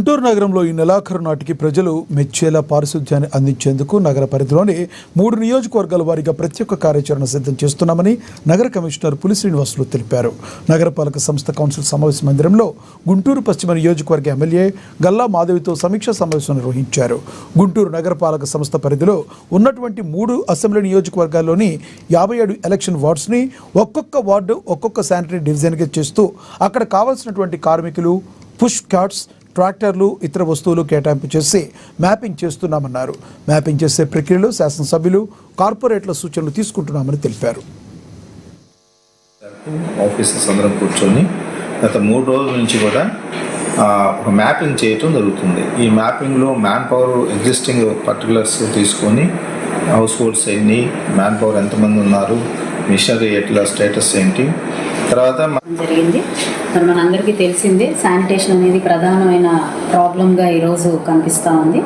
గుంటూరు నగరంలో ఈ నెలాఖరు నాటికి ప్రజలు మెచ్చేలా పారిశుధ్యాన్ని అందించేందుకు నగర పరిధిలోని 3 నియోజకవర్గాల వారీగా ప్రత్యేక కార్యాచరణ సిద్ధం చేస్తున్నామని నగర కమిషనర్ పులి శ్రీనివాసులు తెలిపారు. నగరపాలక సంస్థ కౌన్సిల్ సమావేశ మందిరంలో గుంటూరు పశ్చిమ నియోజకవర్గ ఎమ్మెల్యే గల్లా మాధవితో సమీక్షా సమావేశం నిర్వహించారు. గుంటూరు నగరపాలక సంస్థ పరిధిలో ఉన్నటువంటి 3 అసెంబ్లీ నియోజకవర్గాల్లోని 57 ఎలక్షన్ వార్డ్స్ని ఒక్కొక్క వార్డు ఒక్కొక్క శానిటరీ డివిజన్గా చేస్తూ అక్కడ కావాల్సినటువంటి కార్మికులు, పుష్ కార్ట్స్, ట్రాక్టర్లు, ఇతర వస్తువులు కేటాయింపు చేసి మ్యాపింగ్ చేస్తున్నామన్నారు. మ్యాపింగ్ చేసే ప్రక్రియలో శాసనసభ్యులు, కార్పొరేట్ల సూచనలు తీసుకుంటున్నామని తెలిపారు. ఆఫీసర్స్ అందరం కూర్చొని గత 3 రోజుల నుంచి కూడా ఒక మ్యాపింగ్ చేయటం జరుగుతుంది. ఈ మ్యాపింగ్లో మ్యాన్ పవర్ ఎగ్జిస్టింగ్ పర్టికులర్స్ తీసుకొని హౌస్ హోల్డ్స్ ఎన్ని, మ్యాన్ పవర్ ఎంతమంది ఉన్నారు, మిషనరీ ఎట్లా స్టేటస్ ఏంటి, తర్వాత జరిగింది. మరి మనందరికీ తెలిసిందే, శానిటేషన్ అనేది ప్రధానమైన ప్రాబ్లంగా ఈరోజు కనిపిస్తూ ఉంది.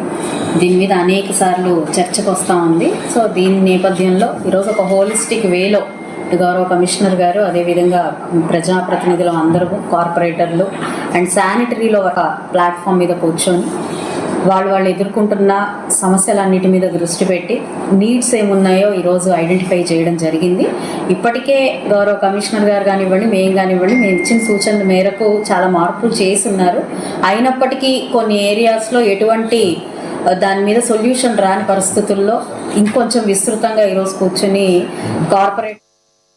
దీని మీద అనేక సార్లు చర్చకు వస్తూ ఉంది. సో దీని నేపథ్యంలో ఈరోజు ఒక హోలిస్టిక్ వేలో గౌరవ కమిషనర్ గారు, అదేవిధంగా ప్రజాప్రతినిధులు అందరూ, కార్పొరేటర్లు అండ్ శానిటరీలో ఒక ప్లాట్ఫామ్ మీద కూర్చొని వాళ్ళు ఎదుర్కొంటున్న సమస్యలన్నిటి మీద దృష్టి పెట్టి నీడ్స్ ఏమున్నాయో ఈరోజు ఐడెంటిఫై చేయడం జరిగింది. ఇప్పటికే గౌరవ కమిషనర్ గారు కానివ్వండి, మేము ఇచ్చిన సూచనల మేరకు చాలా మార్పులు చేస్తున్నారు. అయినప్పటికీ కొన్ని ఏరియాస్లో ఎటువంటి దాని మీద సొల్యూషన్ రాని పరిస్థితుల్లో ఇంకొంచెం విస్తృతంగా ఈరోజు కూర్చొని కార్పొరేట్